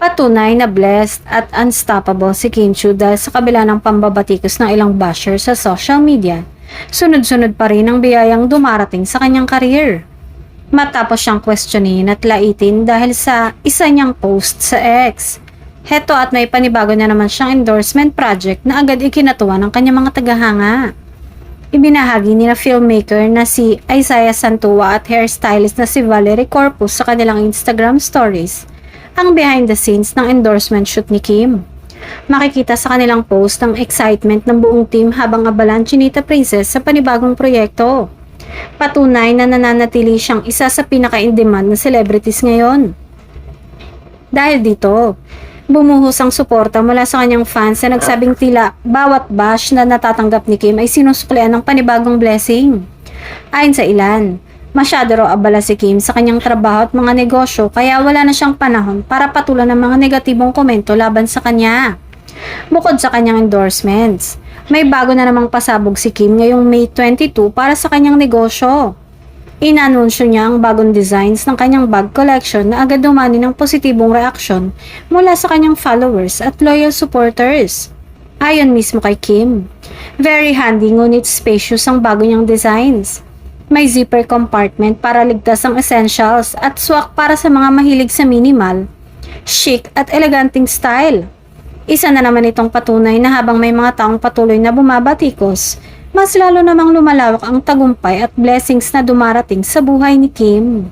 Patunay na blessed at unstoppable si Kim Chiu dahil sa kabila ng pambabatikos ng ilang basher sa social media. Sunod-sunod pa rin ang biyayang dumarating sa kanyang career. Matapos siyang questionin at laitin dahil sa isa niyang post sa X. Heto at may panibago na naman siyang endorsement project na agad ikinatuwa ng kanyang mga tagahanga. Ibinahagi ni na filmmaker na si Isaiah Santua at hairstylist na si Valerie Corpus sa kanilang Instagram stories ang behind the scenes ng endorsement shoot ni Kim. Makikita sa kanilang post ang excitement ng buong team habang abala ang Chinita Princess sa panibagong proyekto. Patunay na nananatili siyang isa sa pinaka-in-demand na celebrities ngayon. Dahil dito, bumuhos ang suporta mula sa kanyang fans na nagsabing tila bawat bash na natatanggap ni Kim ay sinusuklian ng panibagong blessing. Ayon sa ilan, masyado raw abala si Kim sa kanyang trabaho at mga negosyo kaya wala na siyang panahon para patulan ng mga negatibong komento laban sa kanya. Bukod sa kanyang endorsements, may bago na namang pasabog si Kim ngayong May 22 para sa kanyang negosyo. Inanunsyo niya ang bagong designs ng kanyang bag collection na agad dumani ng positibong reaksyon mula sa kanyang followers at loyal supporters. Ayon mismo kay Kim, very handy ngunit spacious ang bago niyang designs. May zipper compartment para ligtas ang essentials at swak para sa mga mahilig sa minimal, chic at eleganting style. Isa na naman itong patunay na habang may mga taong patuloy na bumabatikos, mas lalo namang lumalawak ang tagumpay at blessings na dumarating sa buhay ni Kim.